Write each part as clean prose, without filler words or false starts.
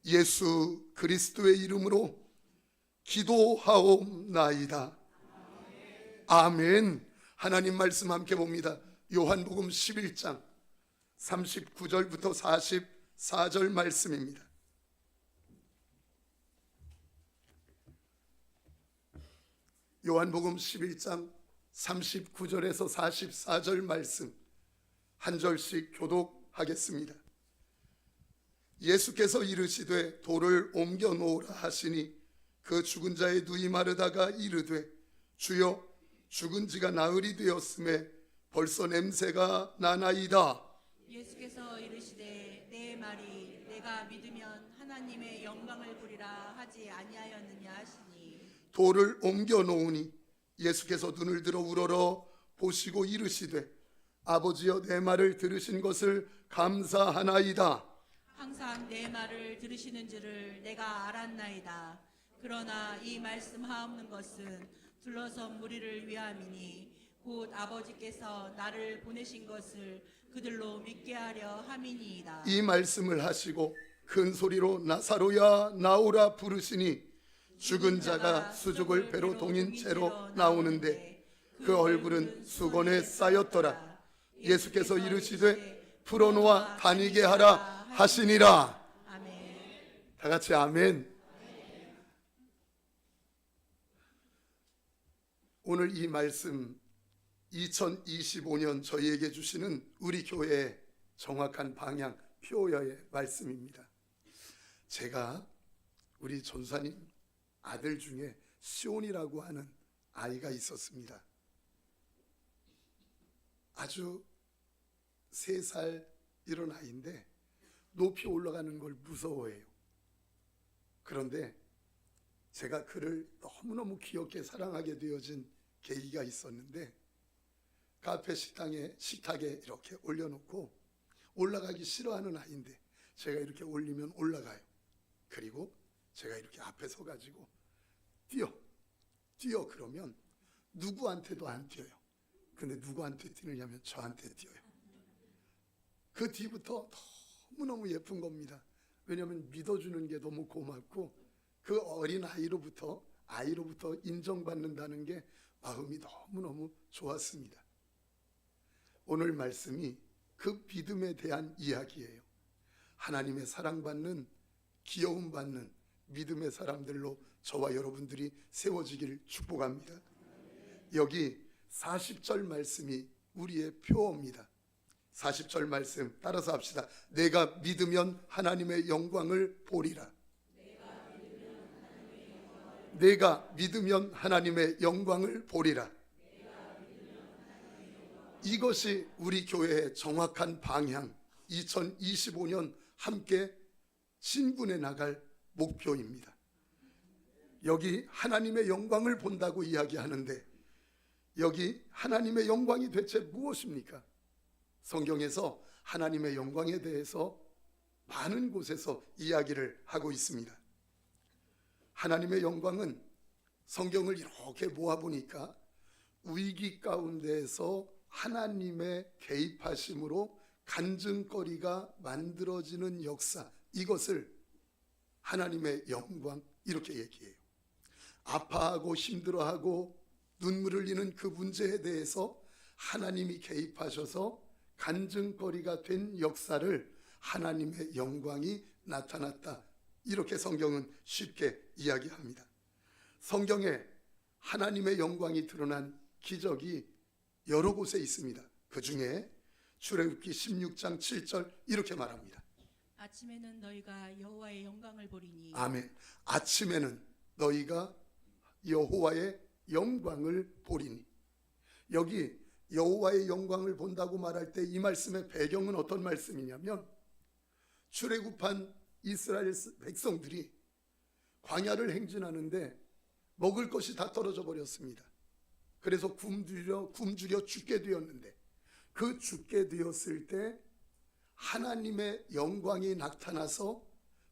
예수 그리스도의 이름으로 기도하옵나이다. 아멘. 하나님 말씀 함께 봅니다. 요한복음 11장 39절부터 44절 말씀입니다. 요한복음 11장 39절에서 44절 말씀 한 절씩 교독하겠습니다. 예수께서 이르시되 돌을 옮겨 놓으라 하시니 그 죽은 자의 눈이 마르다가 이르되 주여 죽은 지가 나흘이 되었음에 벌써 냄새가 나나이다. 예수께서 이르시되 내 말이 내가 믿으면 하나님의 영광을 보리라 하지 아니하였느냐 하시니 돌을 옮겨 놓으니 예수께서 눈을 들어 우러러 보시고 이르시되 아버지여 내 말을 들으신 것을 감사하나이다. 항상 내 말을 들으시는 줄을 내가 알았나이다. 그러나 이 말씀하옵는 것은 둘러선 무리를 위함이니 곧 아버지께서 나를 보내신 것을 그들로 믿게 하려 함이니이다. 이 말씀을 하시고 큰 소리로 나사로야 나오라 부르시니 죽은 자가 수족을 배로 동인 채로 나오는데 그 얼굴은 수건에 쌓였더라. 예수께서 이르시되 풀어놓아 다니게 하라 하시니라. 아멘. 다 같이 아멘. 오늘 이 말씀 2025년 저희에게 주시는 우리 교회의 정확한 방향 표어의 말씀입니다. 제가 우리 전사님 아들 중에 시온이라고 하는 아이가 있었습니다. 아주 3살 이런 아이인데 높이 올라가는 걸 무서워해요. 그런데 제가 그를 너무너무 귀엽게 사랑하게 되어진 계기가 있었는데 카페 식탁에 이렇게 올려놓고 올라가기 싫어하는 아이인데 제가 이렇게 올리면 올라가요. 그리고 제가 이렇게 앞에 서가지고 뛰어 그러면 누구한테도 안 뛰어요. 근데 누구한테 뛰느냐면 저한테 뛰어요. 그 뒤부터 너무너무 예쁜 겁니다. 왜냐하면 믿어주는 게 너무 고맙고 그 어린 아이로부터 인정받는다는 게 마음이 너무너무 좋았습니다. 오늘 말씀이 그 믿음에 대한 이야기예요. 하나님의 사랑받는, 귀여움받는 믿음의 사람들로 저와 여러분들이 세워지기를 축복합니다. 여기 40절 말씀이 우리의 표어입니다. 40절 말씀 따라서 합시다. 내가 믿으면 하나님의 영광을 보리라. 내가 믿으면 하나님의 영광을 보리라. 이것이 우리 교회의 정확한 방향, 2025년 함께 신군해 나갈 목표입니다. 여기 하나님의 영광을 본다고 이야기하는데 여기 하나님의 영광이 대체 무엇입니까? 성경에서 하나님의 영광에 대해서 많은 곳에서 이야기를 하고 있습니다. 하나님의 영광은 성경을 이렇게 모아보니까 위기 가운데에서 하나님의 개입하심으로 간증거리가 만들어지는 역사, 이것을 하나님의 영광 이렇게 얘기해요. 아파하고 힘들어하고 눈물을 흘리는 그 문제에 대해서 하나님이 개입하셔서 간증거리가 된 역사를 하나님의 영광이 나타났다. 이렇게 성경은 쉽게 이야기합니다. 성경에 하나님의 영광이 드러난 기적이 여러 곳에 있습니다. 그 중에 출애굽기 16장 7절 이렇게 말합니다. 아침에는 너희가 여호와의 영광을 보리니 아멘. 아침에는 너희가 여호와의 영광을 보리니. 여기 여호와의 영광을 본다고 말할 때 이 말씀의 배경은 어떤 말씀이냐면 출애굽한 이스라엘 백성들이 광야를 행진하는데 먹을 것이 다 떨어져 버렸습니다. 그래서 굶주려 죽게 되었는데 그 죽게 되었을 때 하나님의 영광이 나타나서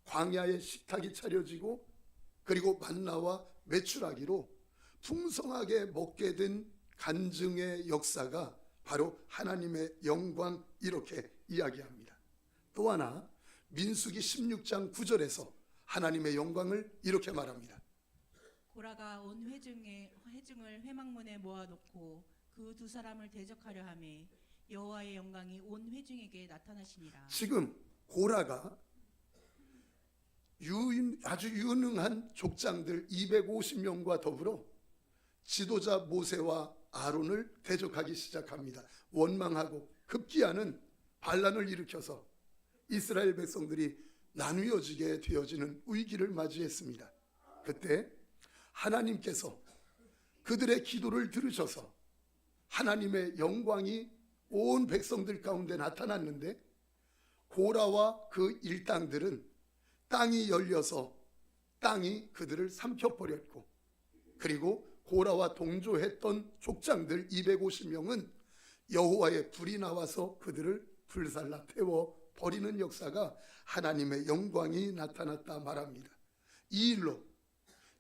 광야에 식탁이 차려지고 그리고 만나와 메추라기로 풍성하게 먹게 된 간증의 역사가 바로 하나님의 영광 이렇게 이야기합니다. 또 하나 민수기 16장 9절에서 하나님의 영광을 이렇게 말합니다. 고라가 온 회중을 회막문에 모아놓고 그 두 사람을 대적하려 하매 여호와의 영광이 온 회중에게 나타나시니라. 지금 고라가 아주 유능한 족장들 250명과 더불어 지도자 모세와 아론을 대적하기 시작합니다. 원망하고 급기야는 반란을 일으켜서 이스라엘 백성들이 나누어지게 되어지는 위기를 맞이했습니다. 그때 하나님께서 그들의 기도를 들으셔서 하나님의 영광이 온 백성들 가운데 나타났는데, 고라와 그 일당들은 땅이 열려서 땅이 그들을 삼켜버렸고, 그리고 고라와 동조했던 족장들 250명은 여호와의 불이 나와서 그들을 불살라 태워 버리는 역사가 하나님의 영광이 나타났다 말합니다. 이 일로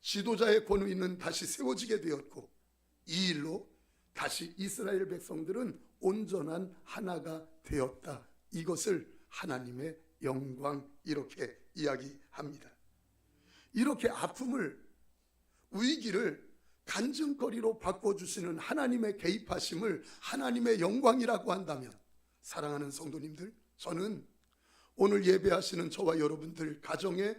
지도자의 권위는 다시 세워지게 되었고, 이 일로 다시 이스라엘 백성들은 온전한 하나가 되었다. 이것을 하나님의 영광 이렇게 이야기합니다. 이렇게 아픔을, 위기를 간증거리로 바꿔주시는 하나님의 개입하심을 하나님의 영광이라고 한다면, 사랑하는 성도님들, 저는 오늘 예배하시는 저와 여러분들 가정에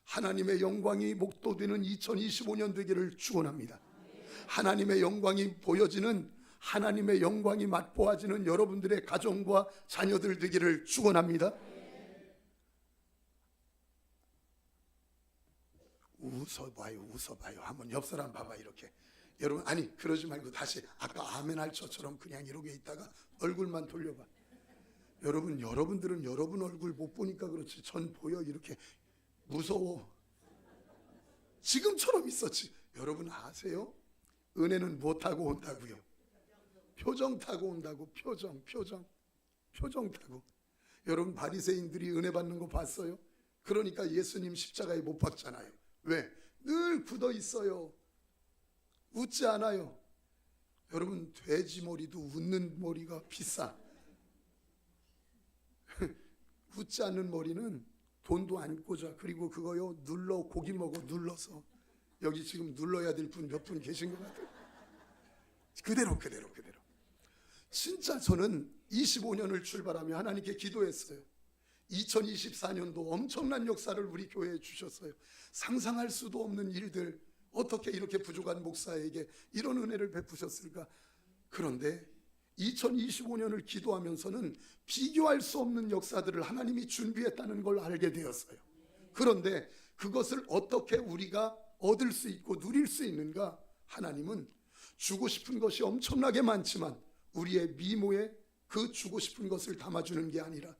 하나님의 영광이 목도되는 2025년 되기를 축원합니다. 하나님의 영광이 보여지는, 하나님의 영광이 맛보아지는 여러분들의 가정과 자녀들 되기를 축원합니다. 웃어봐요. 한번 옆 사람 봐봐. 이렇게 여러분, 아니 그러지 말고 다시 아까 아멘 할 처처럼 그냥 이러고 있다가 얼굴만 돌려봐. 여러분들은 여러분 얼굴 못 보니까 그렇지 전 보여. 이렇게 무서워. 지금처럼 있었지. 여러분 아세요? 은혜는 뭐 타고 온다고요? 표정 타고 온다고. 표정 타고. 여러분 바리새인들이 은혜 받는 거 봤어요? 그러니까 예수님 십자가에 못 박잖아요. 왜? 늘 굳어 있어요. 웃지 않아요. 여러분 돼지 머리도 웃는 머리가 비싸. 웃지 않는 머리는 돈도 안 꽂아. 그리고 그거요 눌러, 고기 먹어 눌러서. 여기 지금 눌러야 될 분 몇 분 계신 것 같아요. 그대로. 진짜 저는 25년을 출발하며 하나님께 기도했어요. 2024년도 엄청난 역사를 우리 교회에 주셨어요. 상상할 수도 없는 일들, 어떻게 이렇게 부족한 목사에게 이런 은혜를 베푸셨을까. 그런데 2025년을 기도하면서는 비교할 수 없는 역사들을 하나님이 준비했다는 걸 알게 되었어요. 그런데 그것을 어떻게 우리가 얻을 수 있고 누릴 수 있는가? 하나님은 주고 싶은 것이 엄청나게 많지만 우리의 미모에 그 주고 싶은 것을 담아주는 게 아니라,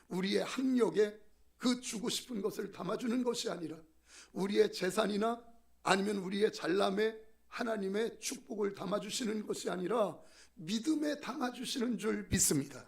우리의 학력에 그 주고 싶은 것을 담아주는 것이 아니라, 우리의 재산이나 아니면 우리의 잘남에 하나님의 축복을 담아주시는 것이 아니라 믿음에 담아주시는 줄 믿습니다.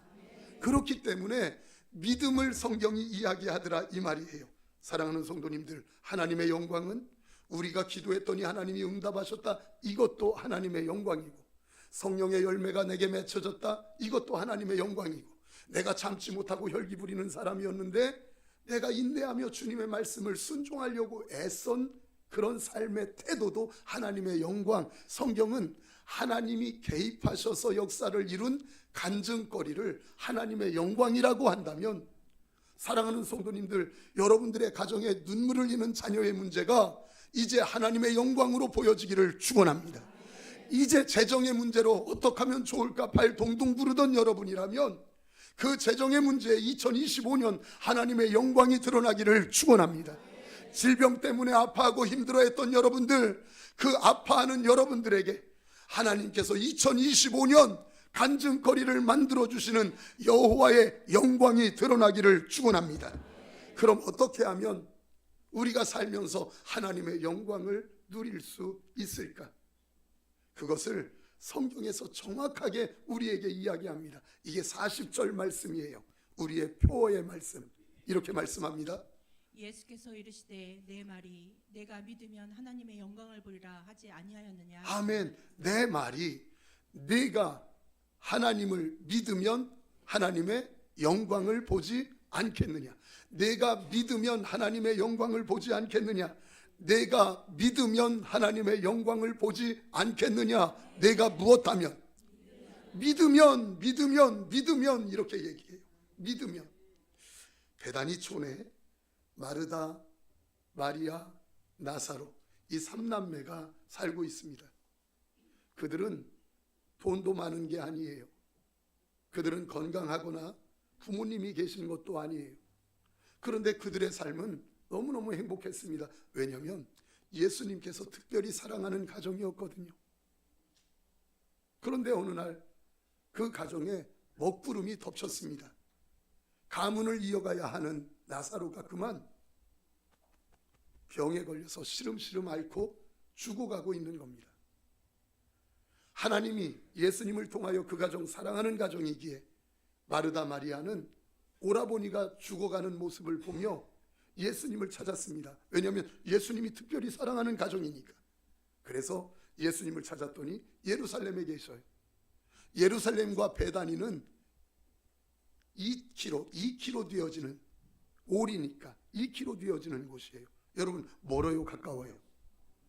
그렇기 때문에 믿음을 성경이 이야기하더라 이 말이에요. 사랑하는 성도님들, 하나님의 영광은 우리가 기도했더니 하나님이 응답하셨다, 이것도 하나님의 영광이고, 성령의 열매가 내게 맺혀졌다, 이것도 하나님의 영광이고, 내가 참지 못하고 혈기 부리는 사람이었는데 내가 인내하며 주님의 말씀을 순종하려고 애쓴 그런 삶의 태도도 하나님의 영광. 성경은 하나님이 개입하셔서 역사를 이룬 간증거리를 하나님의 영광이라고 한다면, 사랑하는 성도님들, 여러분들의 가정에 눈물을 흘리는 자녀의 문제가 이제 하나님의 영광으로 보여지기를 축원합니다. 이제 재정의 문제로 어떻게 하면 좋을까 발 동동 구르던 여러분이라면 그 재정의 문제에 2025년 하나님의 영광이 드러나기를 축원합니다. 질병 때문에 아파하고 힘들어했던 여러분들, 그 아파하는 여러분들에게 하나님께서 2025년 간증거리를 만들어주시는 여호와의 영광이 드러나기를 축원합니다. 그럼 어떻게 하면 우리가 살면서 하나님의 영광을 누릴 수 있을까? 그것을 성경에서 정확하게 우리에게 이야기합니다. 이게 40절 말씀이에요. 우리의 표어의 말씀. 이렇게 말씀합니다. 예수께서 이르시되 내 말이 내가 믿으면 하나님의 영광을 보리라 하지 아니하였느냐. 아멘. 내 말이 내가 하나님을 믿으면 하나님의 영광을 보지 않겠느냐? 내가 믿으면 하나님의 영광을 보지 않겠느냐? 내가 믿으면 하나님의 영광을 보지 않겠느냐? 내가 무엇하면? 믿으면 이렇게 얘기해요. 믿으면. 베다니 촌에 마르다, 마리아, 나사로 이 3남매가 살고 있습니다. 그들은 돈도 많은 게 아니에요. 그들은 건강하거나 부모님이 계시는 것도 아니에요. 그런데 그들의 삶은 너무너무 행복했습니다. 왜냐하면 예수님께서 특별히 사랑하는 가정이었거든요. 그런데 어느 날 그 가정에 먹구름이 덮쳤습니다. 가문을 이어가야 하는 나사로가 그만 병에 걸려서 시름시름 앓고 죽어가고 있는 겁니다. 하나님이 예수님을 통하여 그 가정 사랑하는 가정이기에 마르다 마리아는 오라버니가 죽어가는 모습을 보며 예수님을 찾았습니다. 왜냐하면 예수님이 특별히 사랑하는 가정이니까. 그래서 예수님을 찾았더니 예루살렘에 계셔요. 예루살렘과 베다니는 2km 되어지는 오리니까 2km 되어지는 곳이에요. 여러분 멀어요, 가까워요?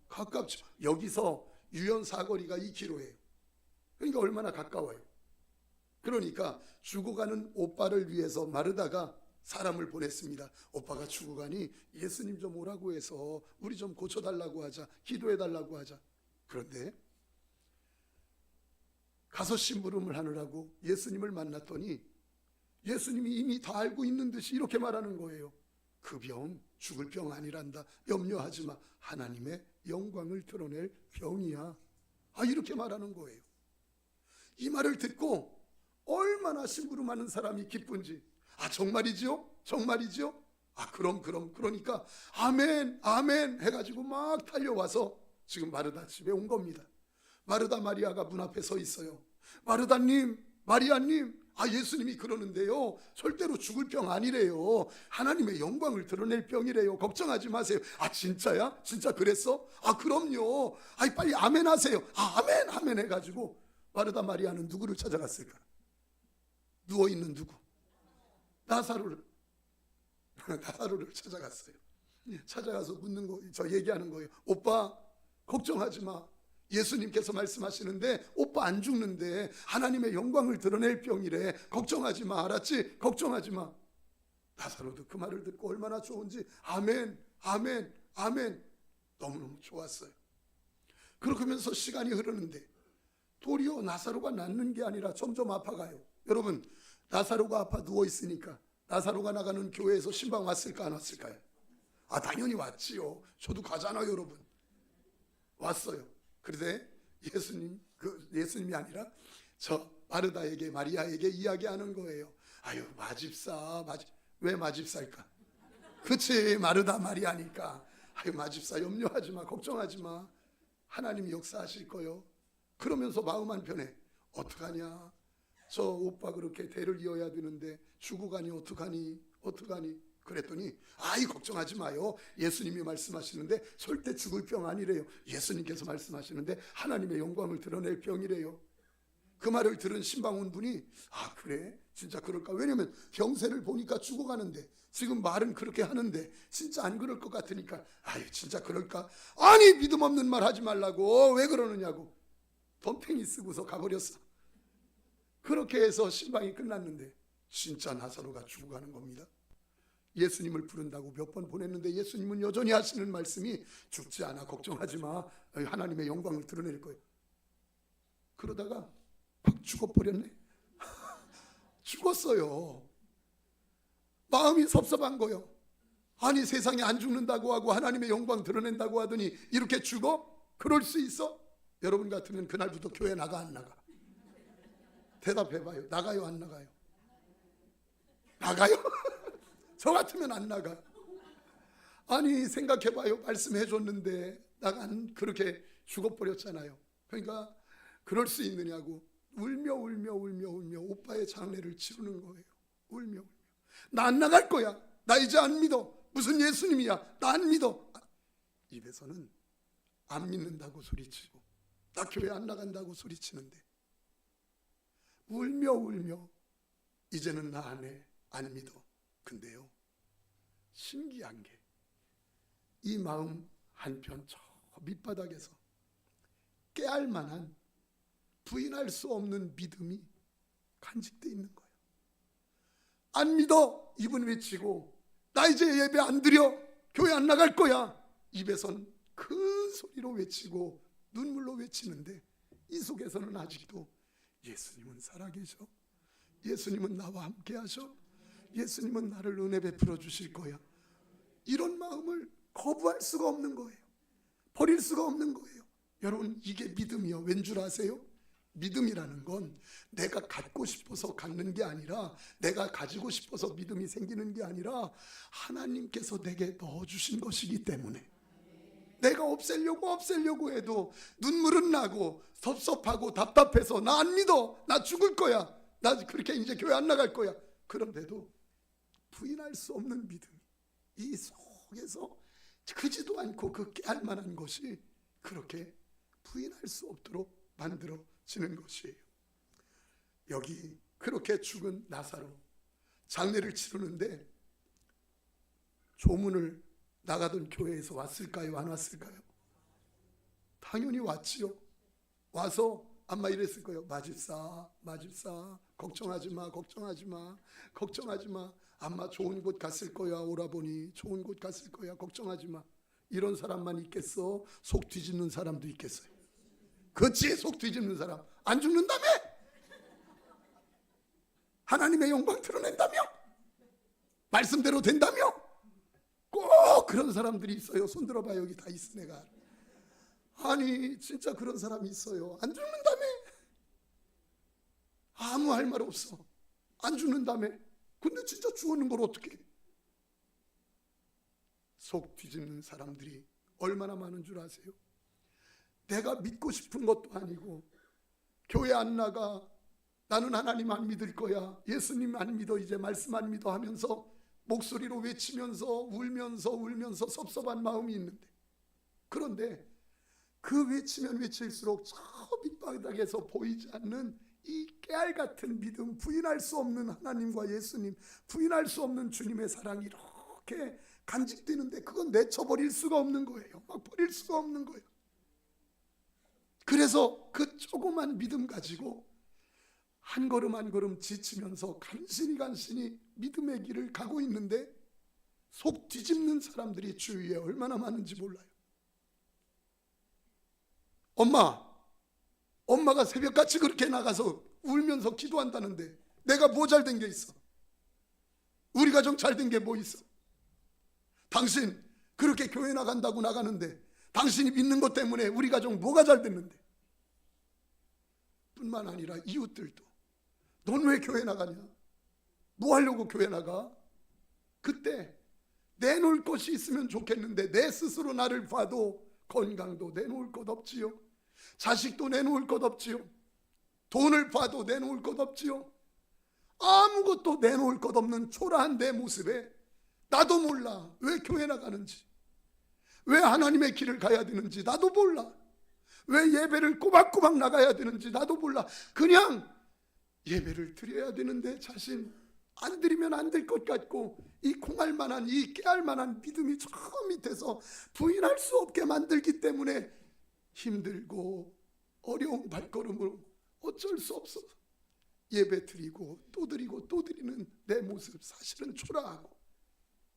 가깝죠. 여기서 유연 사거리가 2km예요. 그러니까 얼마나 가까워요. 그러니까 죽어가는 오빠를 위해서 마르다가 사람을 보냈습니다. 오빠가 죽어가니 예수님 좀 오라고 해서 우리 좀 고쳐달라고 하자, 기도해달라고 하자. 그런데 가서 심부름을 하느라고 예수님을 만났더니 예수님이 이미 다 알고 있는 듯이 이렇게 말하는 거예요. 그 병 죽을 병 아니란다. 염려하지 마. 하나님의 영광을 드러낼 병이야. 이렇게 말하는 거예요. 이 말을 듣고 얼마나 심부름하는 사람이 기쁜지. 정말이지요? 정말이지요? 그럼 그러니까 아멘 해가지고 막 달려와서 지금 마르다 집에 온 겁니다. 마르다 마리아가 문 앞에 서 있어요. 마르다님, 마리아님, 예수님이 그러는데요, 절대로 죽을 병 아니래요. 하나님의 영광을 드러낼 병이래요. 걱정하지 마세요. 진짜야? 진짜 그랬어? 그럼요. 빨리 아멘 하세요. 아멘 해가지고 마르다 마리아는 누구를 찾아갔을까? 누워있는 누구? 나사로를 찾아갔어요. 찾아가서 묻는 거, 저 얘기하는 거예요. 오빠 걱정하지 마. 예수님께서 말씀하시는데 오빠 안 죽는데 하나님의 영광을 드러낼 병이래. 걱정하지 마. 알았지? 걱정하지 마. 나사로도 그 말을 듣고 얼마나 좋은지 아멘 너무너무 좋았어요. 그렇게 하면서 시간이 흐르는데 도리어 나사로가 낫는 게 아니라 점점 아파가요. 여러분 나사로가 아파 누워있으니까 나사로가 나가는 교회에서 신방 왔을까 안 왔을까요? 당연히 왔지요. 저도 가잖아요. 여러분 왔어요. 그런데 예수님이 아니라 저 마르다에게, 마리아에게 이야기하는 거예요. 마집사. 왜 마집사일까? 그치, 마르다 마리아니까. 마집사 염려하지 마, 걱정하지 마. 하나님이 역사하실 거요. 그러면서 마음 한편에 어떡하냐, 저 오빠 그렇게 대를 이어야 되는데 죽어가니 어떡하니. 그랬더니 걱정하지 마요. 예수님이 말씀하시는데 절대 죽을 병 아니래요. 예수님께서 말씀하시는데 하나님의 영광을 드러낼 병이래요. 그 말을 들은 신방 온 분이 그래? 진짜 그럴까? 왜냐면 병세를 보니까 죽어가는데 지금 말은 그렇게 하는데 진짜 안 그럴 것 같으니까 진짜 그럴까? 믿음 없는 말 하지 말라고. 왜 그러느냐고 덤팽이 쓰고서 가버렸어. 그렇게 해서 신방이 끝났는데 진짜 나사로가 죽어가는 겁니다. 예수님을 부른다고 몇 번 보냈는데 예수님은 여전히 하시는 말씀이 죽지 않아, 걱정하지 마, 하나님의 영광을 드러낼 거예요. 그러다가 팍 죽어버렸네. 죽었어요. 마음이 섭섭한 거예요. 세상에 안 죽는다고 하고 하나님의 영광 드러낸다고 하더니 이렇게 죽어? 그럴 수 있어? 여러분 같으면 그날부터 교회 나가 안 나가? 대답해봐요. 나가요 안 나가요? 나가요? 저 같으면 안 나가. 생각해봐요. 말씀해줬는데 그렇게 죽어버렸잖아요. 그러니까 그럴 수 있느냐고 울며 오빠의 장례를 치르는 거예요. 울며 나 안 나갈 거야. 나 이제 안 믿어. 무슨 예수님이야. 나 안 믿어. 입에서는 안 믿는다고 소리치고 나 교회 안 나간다고 소리치는데 울며 이제는 나 안 해. 안 믿어. 근데요, 신기한 게 이 마음 한편 저 밑바닥에서 깨알 만한, 부인할 수 없는 믿음이 간직되어 있는 거예요. 안 믿어 입은 외치고 나 이제 예배 안 드려, 교회 안 나갈 거야, 입에선 큰 소리로 외치고 눈물로 외치는데 이 속에서는 아직도 예수님은 살아계셔, 예수님은 나와 함께 하셔, 예수님은 나를 은혜 베풀어 주실 거야, 이런 마음을 거부할 수가 없는 거예요. 버릴 수가 없는 거예요. 여러분, 이게 믿음이요. 왠 줄 아세요? 믿음이라는 건 내가 갖고 싶어서 갖는 게 아니라, 내가 가지고 싶어서 믿음이 생기는 게 아니라 하나님께서 내게 넣어주신 것이기 때문에, 내가 없애려고 해도 눈물은 나고 섭섭하고 답답해서 나 안 믿어, 나 죽을 거야, 나 그렇게 이제 교회 안 나갈 거야, 그런데도 부인할 수 없는 믿음이 이 속에서 크지도 않고 그 깨알 만한 것이 그렇게 부인할 수 없도록 만들어지는 것이에요. 여기 그렇게 죽은 나사로 장례를 치르는데 조문을 나가던 교회에서 왔을까요? 안 왔을까요? 당연히 왔지요. 와서 아마 이랬을 거예요. 마집사 걱정하지 마. 아마 좋은 곳 갔을 거야, 오라보니 좋은 곳 갔을 거야, 걱정하지 마. 이런 사람만 있겠어? 속 뒤집는 사람도 있겠어요. 그치, 속 뒤집는 사람. 안 죽는다며? 하나님의 영광 드러낸다며? 말씀대로 된다며? 꼭 그런 사람들이 있어요. 손 들어봐, 여기 다 있어 내가. 아니 진짜 그런 사람이 있어요. 안 죽는다며? 아무 할 말 없어. 안 죽는다며? 근데 진짜 죽었는 걸 어떻게 해? 속 뒤집는 사람들이 얼마나 많은 줄 아세요? 내가 믿고 싶은 것도 아니고 교회 안 나가, 나는 하나님 안 믿을 거야, 예수님 안 믿어, 이제 말씀 안 믿어 하면서 목소리로 외치면서 울면서 섭섭한 마음이 있는데, 그런데 그 외치면 외칠수록 저 밑바닥에서 보이지 않는 이 깨알 같은 믿음, 부인할 수 없는 하나님과 예수님, 부인할 수 없는 주님의 사랑이 이렇게 간직되는데 그건 내쳐버릴 수가 없는 거예요. 막 버릴 수가 없는 거예요. 그래서 그 조그만 믿음 가지고 한 걸음 한 걸음 지치면서 간신히 믿음의 길을 가고 있는데 속 뒤집는 사람들이 주위에 얼마나 많은지 몰라요. 엄마가 새벽같이 그렇게 나가서 울면서 기도한다는데 내가 뭐 잘된 게 있어? 우리 가정 잘된 게 뭐 있어? 당신 그렇게 교회 나간다고 나가는데 당신이 믿는 것 때문에 우리 가정 뭐가 잘 됐는데? 뿐만 아니라 이웃들도 넌 왜 교회 나가냐? 뭐 하려고 교회 나가? 그때 내놓을 것이 있으면 좋겠는데 내 스스로 나를 봐도 건강도 내놓을 것 없지요, 자식도 내놓을 것 없지요, 돈을 봐도 내놓을 것 없지요. 아무것도 내놓을 것 없는 초라한 내 모습에 나도 몰라 왜 교회 나가는지, 왜 하나님의 길을 가야 되는지 나도 몰라, 왜 예배를 꼬박꼬박 나가야 되는지 나도 몰라. 그냥 예배를 드려야 되는데 자신 안 드리면 안 될 것 같고, 이 콩알만한, 이 깨알만한 믿음이 저 밑에서 부인할 수 없게 만들기 때문에 힘들고 어려운 발걸음으로 어쩔 수 없어 예배 드리고 또 드리고 또 드리는 내 모습, 사실은 초라하고,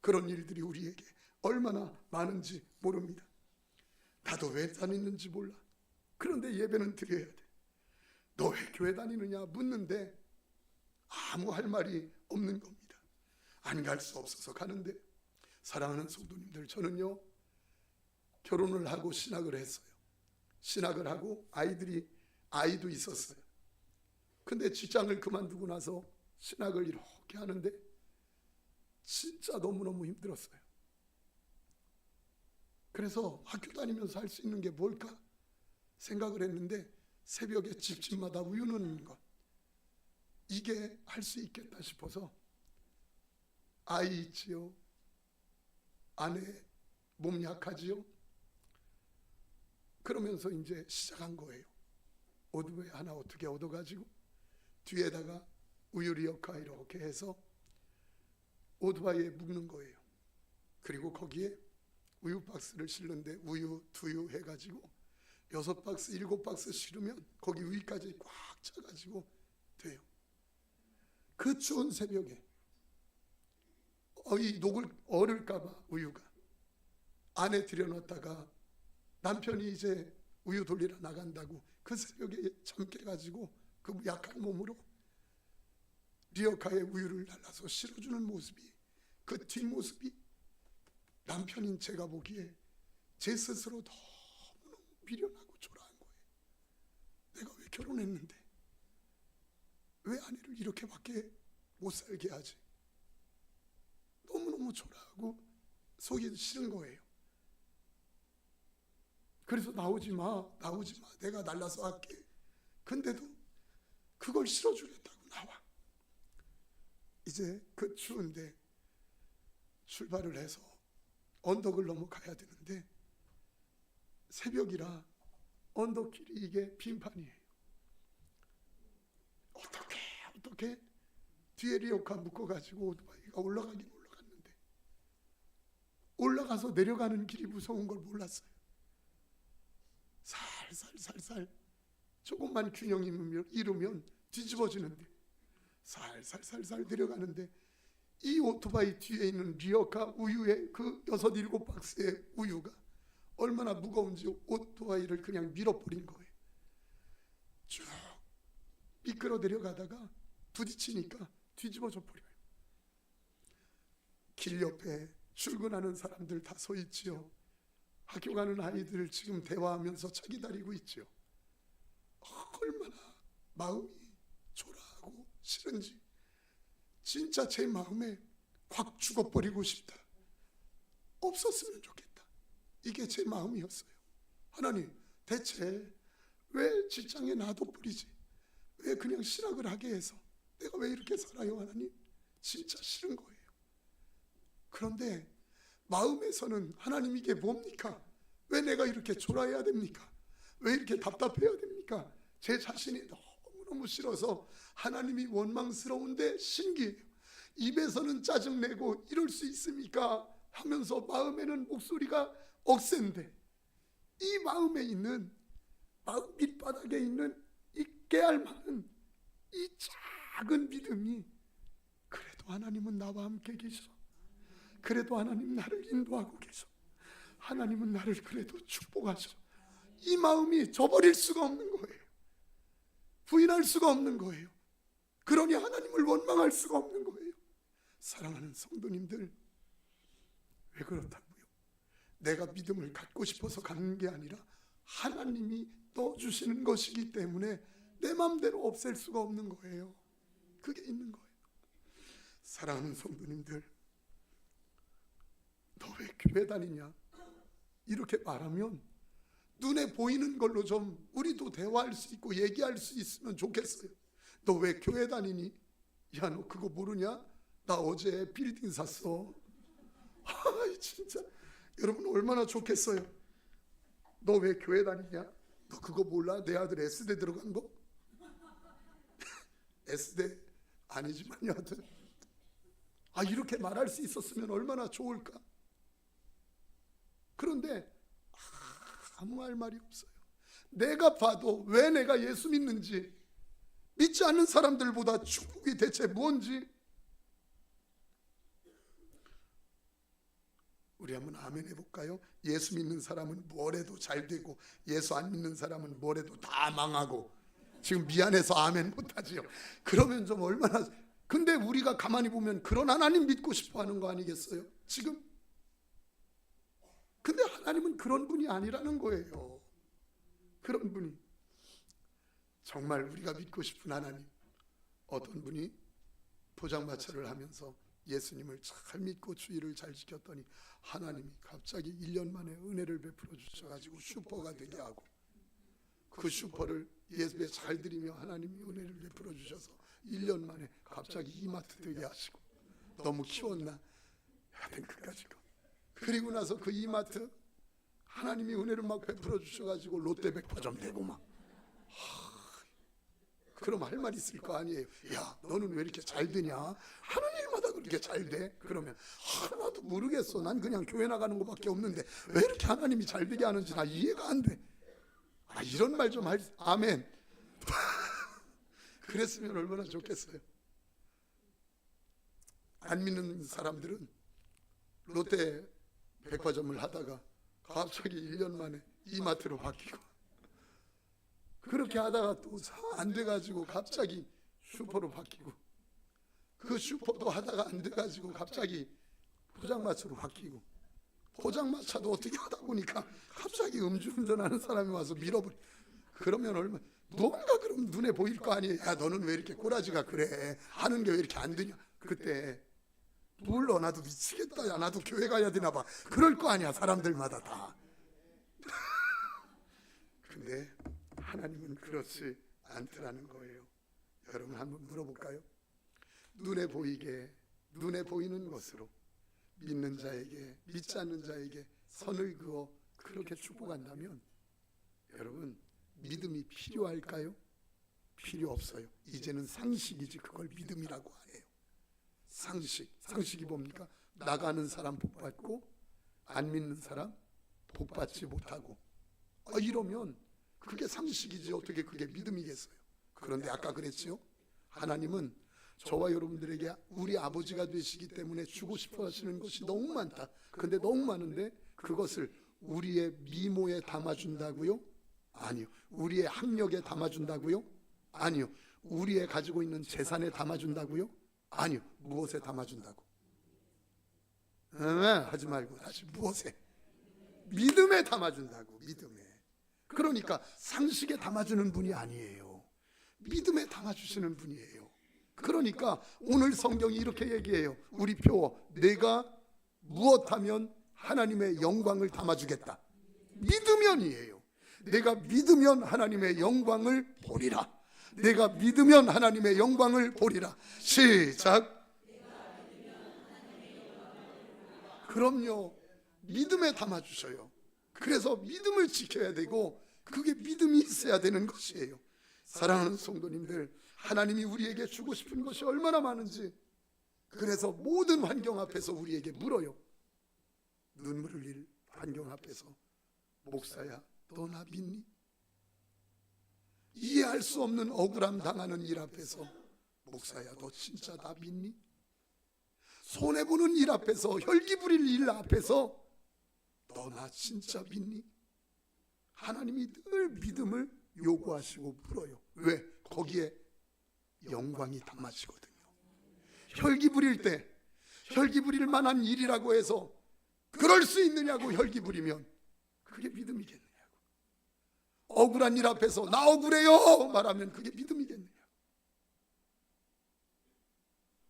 그런 일들이 우리에게 얼마나 많은지 모릅니다. 나도 왜 다니는지 몰라. 그런데 예배는 드려야 돼. 너 왜 교회 다니느냐 묻는데 아무 할 말이 없는 겁니다. 안 갈 수 없어서 가는데, 사랑하는 성도님들, 저는요 결혼을 하고 신학을 했어요. 신학을 하고 아이도 있었어요. 근데 직장을 그만두고 나서 신학을 이렇게 하는데 진짜 너무너무 힘들었어요. 그래서 학교 다니면서 할 수 있는 게 뭘까 생각을 했는데, 새벽에 집집마다 우유는 것, 이게 할 수 있겠다 싶어서, 아이 있지요, 아내 몸 약하지요, 그러면서 이제 시작한 거예요. 오두에 하나 어떻게 얻어가지고 뒤에다가 우유 리어카 이렇게 해서 오토바이에 묵는 거예요. 그리고 거기에 우유 박스를 실는데 우유, 두유 해가지고 6박스, 7박스 실으면 거기 위까지 꽉 차가지고 돼요. 그 추운 새벽에 이 녹을 얼을까봐 우유가 안에 들여놨다가 남편이 이제 우유 돌리러 나간다고 그 새벽에 잠 깨가지고 그 약한 몸으로 리어카에 우유를 날라서 실어주는 모습이, 그 뒷모습이 남편인 제가 보기에 제 스스로 너무너무 미련하고 초라한 거예요. 내가 왜 결혼했는데 왜 아내를 이렇게밖에 못 살게 하지? 너무너무 초라하고 속이 싫은 거예요. 그래서 나오지 마, 내가 날라서 할게. 근데도 그걸 실어주겠다고 나와. 이제 그 추운데 출발을 해서 언덕을 넘어가야 되는데 새벽이라 언덕길이 이게 빙판이에요. 어떻게 뒤에 리어카 묶어가지고 오토바이가 올라가긴 올라갔는데 올라가서 내려가는 길이 무서운 걸 몰랐어요. 살살 조금만 균형 잃으면 뒤집어지는데 살살 내려가는데 이 오토바이 뒤에 있는 리어카 우유의 그 6, 7박스의 우유가 얼마나 무거운지 오토바이를 그냥 밀어버린 거예요. 쭉 미끄러 내려가다가 부딪히니까 뒤집어져 버려요. 길 옆에 출근하는 사람들 다 서 있지요. 학교 가는 아이들 지금 대화하면서 차 기다리고 있죠. 얼마나 마음이 초라하고 싫은지 진짜 제 마음에 확 죽어버리고 싶다. 없었으면 좋겠다. 이게 제 마음이었어요. 하나님, 대체 왜 직장에 놔둬버리지? 왜 그냥 실학을 하게 해서 내가 왜 이렇게 살아요? 하나님, 진짜 싫은 거예요. 그런데 마음에서는 하나님 이게 뭡니까? 왜 내가 이렇게 초라해야 됩니까? 왜 이렇게 답답해야 됩니까? 제 자신이 너무너무 싫어서 하나님이 원망스러운데 신기해요. 입에서는 짜증내고 이럴 수 있습니까? 하면서 마음에는 목소리가 억센데 이 마음에 있는, 마음 밑바닥에 있는 이 깨알만한 이 작은 믿음이 그래도 하나님은 나와 함께 계셔. 그래도 하나님 나를 인도하고 계셔. 하나님은 나를 그래도 축복하셔. 이 마음이 저버릴 수가 없는 거예요. 부인할 수가 없는 거예요. 그러니 하나님을 원망할 수가 없는 거예요. 사랑하는 성도님들, 왜 그렇다고요? 내가 믿음을 갖고 싶어서 갖는 게 아니라 하나님이 넣어주시는 것이기 때문에 내 마음대로 없앨 수가 없는 거예요. 그게 있는 거예요. 사랑하는 성도님들, 너 왜 교회 다니냐? 이렇게 말하면 눈에 보이는 걸로 좀 우리도 대화할 수 있고 얘기할 수 있으면 좋겠어요. 너 왜 교회 다니니? 야, 너 그거 모르냐? 나 어제 빌딩 샀어. 진짜 여러분 얼마나 좋겠어요. 너 왜 교회 다니냐? 너 그거 몰라? 내 아들 S대 들어간 거? S대 아니지만 여하튼 이렇게 말할 수 있었으면 얼마나 좋을까? 그런데 아무 할 말이 없어요. 내가 봐도 왜 내가 예수 믿는지, 믿지 않는 사람들보다 축복이 대체 뭔지. 우리 한번 아멘 해볼까요? 예수 믿는 사람은 뭘 해도 잘 되고 예수 안 믿는 사람은 뭘 해도 다 망하고. 지금 미안해서 아멘 못하지요. 그러면 좀 얼마나. 근데 우리가 가만히 보면 그런 하나님 믿고 싶어 하는 거 아니겠어요? 지금. 근데 하나님은 그런 분이 아니라는 거예요. 그런 분이. 정말 우리가 믿고 싶은 하나님. 어떤 분이 포장마차를 하면서 예수님을 잘 믿고 주의를 잘 지켰더니 하나님이 갑자기 1년 만에 은혜를 베풀어 주셔가지고 슈퍼가 되게 하고, 그 슈퍼를 예수에 잘 드리며 하나님이 은혜를 베풀어 주셔서 1년 만에 갑자기 이마트 되게 하시고. 너무 키웠나? 하여튼 그까짓 거. 그리고 나서 그 이마트 하나님이 은혜를 막 베풀어 주셔가지고 롯데백화점 되고 막. 그럼 할 말 있을 거 아니에요. 야, 너는 왜 이렇게 잘 되냐? 하나님마다 그렇게 잘 돼? 그러면 하나도 모르겠어. 난 그냥 교회 나가는 것밖에 없는데 왜 이렇게 하나님이 잘 되게 하는지 나 이해가 안 돼. 이런 말 좀 할, 아멘. 그랬으면 얼마나 좋겠어요. 안 믿는 사람들은 롯데 백화점을 하다가 갑자기 1년 만에 이마트로 바뀌고, 그렇게 하다가 또 안 돼가지고 갑자기 슈퍼로 바뀌고, 그 슈퍼도 하다가 안 돼가지고 갑자기 포장마차로 바뀌고, 포장마차도 어떻게 하다 보니까 갑자기 음주운전하는 사람이 와서 밀어버리. 그러면 얼마나 뭔가 그럼 눈에 보일 거 아니에요. 야, 너는 왜 이렇게 꼬라지가 그래? 하는 게 왜 이렇게 안 되냐? 그때 몰라, 나도 미치겠다. 야, 나도 교회 가야 되나 봐. 그럴 거 아니야, 사람들마다 다. 근데 하나님은 그렇지 않더라는 거예요. 여러분 한번 물어볼까요? 눈에 보이게, 눈에 보이는 것으로 믿는 자에게, 믿지 않는 자에게 선을 그어 그렇게 축복한다면 여러분, 믿음이 필요할까요? 필요 없어요. 이제는 상식이지 그걸 믿음이라고 해요. 상식이 뭡니까? 나가는 사람 복받고 안 믿는 사람 복받지 못하고, 이러면 그게 상식이지 어떻게 그게 믿음이겠어요? 그런데 아까 그랬지요? 하나님은 저와 여러분들에게 우리 아버지가 되시기 때문에 주고 싶어 하시는 것이 너무 많다. 근데 너무 많은데 그것을 우리의 미모에 담아준다고요? 아니요. 우리의 학력에 담아준다고요? 아니요. 우리의 가지고 있는 재산에 담아준다고요? 아니요. 무엇에 담아준다고? 하지 말고 다시 무엇에? 믿음에 담아준다고. 믿음에. 그러니까 상식에 담아주는 분이 아니에요. 믿음에 담아주시는 분이에요. 그러니까 오늘 성경이 이렇게 얘기해요. 우리 표, 내가 무엇하면 하나님의 영광을 담아주겠다. 믿으면이에요. 내가 믿으면 하나님의 영광을 보리라. 내가 믿으면 하나님의 영광을 보리라. 시작. 그럼요. 믿음에 담아주셔요. 그래서 믿음을 지켜야 되고 그게 믿음이 있어야 되는 것이에요. 사랑하는 성도님들, 하나님이 우리에게 주고 싶은 것이 얼마나 많은지, 그래서 모든 환경 앞에서 우리에게 물어요. 눈물 흘릴 환경 앞에서, 목사야 너 나 믿니? 이해할 수 없는 억울함 당하는 일 앞에서, 목사야 너 진짜 나 믿니? 손해보는 일 앞에서, 혈기 부릴 일 앞에서 너 나 진짜 믿니? 하나님이 늘 믿음을 요구하시고 물어요. 왜? 거기에 영광이 담아지거든요. 혈기 부릴 때, 혈기 부릴 만한 일이라고 해서 그럴 수 있느냐고 혈기 부리면 그게 믿음이겠느냐고. 억울한 일 앞에서 나 억울해요 말하면 그게 믿음이겠느냐고.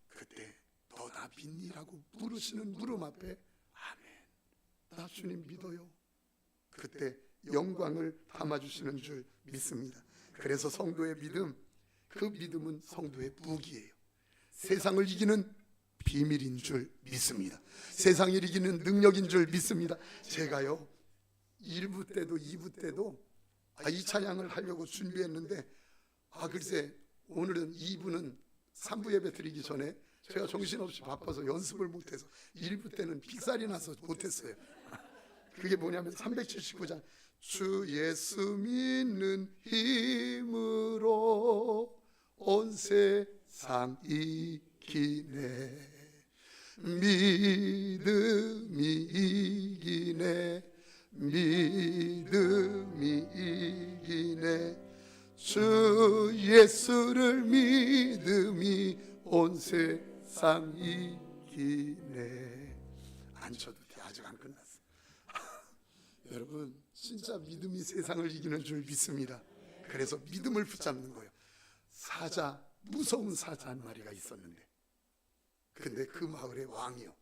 그때 너 나 믿니라고 물으시는 물음 앞에 아멘, 나 주님 믿어요. 그때 영광을 담아주시는 줄 믿습니다. 그래서 성도의 믿음, 그 믿음은 성도의 무기예요. 세상을 이기는 비밀인 줄 믿습니다. 세상을 이기는 능력인 줄 믿습니다. 제가요 1부 때도 2부 때도 이 찬양을 하려고 준비했는데 글쎄 오늘은 2부는 3부 예배 드리기 전에 제가 정신없이 바빠서 연습을 못해서 1부 때는 픽살이 나서 못했어요. 그게 뭐냐면 379장 주 예수 믿는 힘으로 온 세상 이기네, 믿음이 이기네, 믿음이 이기네, 주 예수를 믿음이 온 세상 이기네. 안 쳐도 돼. 아직 안 끝났어. 여러분 진짜 믿음이 세상을 이기는 줄 믿습니다. 그래서 믿음을 붙잡는 거예요. 사자, 무서운 사자 한 마리가 있었는데, 근데 그 마을의 왕이요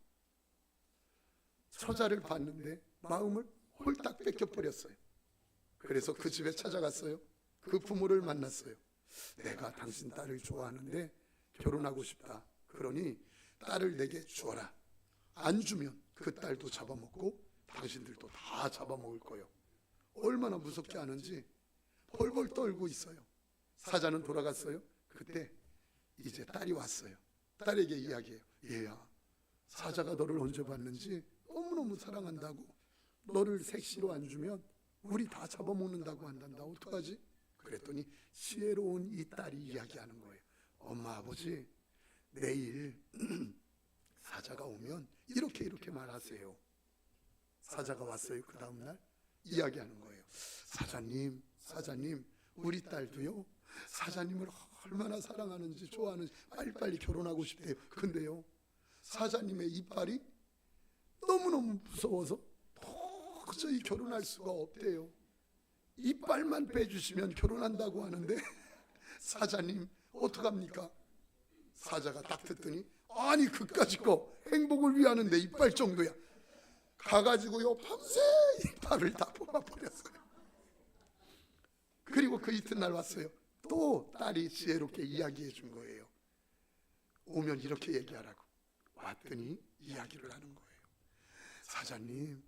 처자를 봤는데 마음을 홀딱 뺏겨버렸어요. 그래서 그 집에 찾아갔어요. 그 부모를 만났어요. 내가 당신 딸을 좋아하는데 결혼하고 싶다. 그러니 딸을 내게 주어라. 안 주면 그 딸도 잡아먹고 당신들도 다 잡아먹을 거예요. 얼마나 무섭게 하는지 벌벌 떨고 있어요. 사자는 돌아갔어요. 그때 이제 딸이 왔어요. 딸에게 이야기해요. 얘야, 사자가 너를 언제 봤는지 너무너무 사랑한다고 너를 색시로 안 주면 우리 다 잡아먹는다고 한단다. 어떡하지? 그랬더니 지혜로운 이 딸이 이야기하는 거예요. 엄마, 아버지, 내일 사자가 오면 이렇게 말하세요. 사자가 왔어요. 그 다음날 이야기하는 거예요. 사자님, 우리 딸도요, 사자님을 얼마나 사랑하는지 좋아하는지 빨리빨리 결혼하고 싶대요. 근데요, 사자님의 이빨이 너무너무 무서워서 도저히 결혼할 수가 없대요. 이빨만 빼주시면 결혼한다고 하는데 사자님 어떡합니까? 사자가 딱 듣더니 아니 그까짓 거 행복을 위하는 내 이빨 정도야. 가가지고요 밤새 이빨을 다 뽑아버렸어요. 그리고 그 이튿날 왔어요. 또 딸이 지혜롭게 이야기해 준 거예요. 오면 이렇게 얘기하라고. 왔더니 이야기를 하는 거예요. 사자님,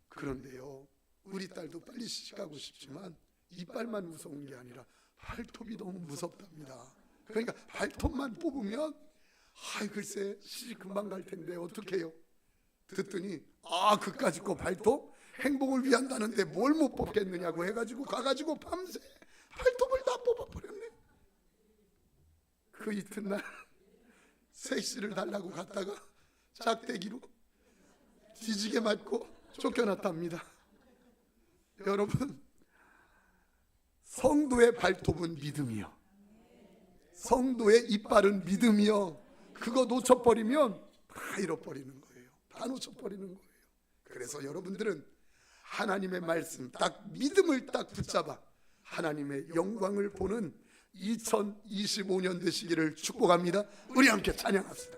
그런데요, 우리 딸도 빨리 시집가고 싶지만 이빨만 무서운 게 아니라 발톱이 너무 무섭답니다. 그러니까 발톱만 뽑으면 글쎄 시집 금방 갈 텐데 어떡해요? 듣더니 그까짓 거 발톱 행복을 위한다는데 뭘 못 뽑겠느냐고 해가지고 가가지고 밤새 발톱을 다 뽑아버렸네. 그 이튿날 색시를 달라고 갔다가 작대기로 뒤지게 맞고 쫓겨났답니다. 여러분, 성도의 발톱은 믿음이요, 성도의 이빨은 믿음이요. 그거 놓쳐버리면 다 잃어버리는 거예요. 다 놓쳐버리는 거예요. 그래서 여러분들은 하나님의 말씀 딱 믿음을 딱 붙잡아 하나님의 영광을 보는 2025년 되시기를 축복합니다. 우리 함께 찬양합시다.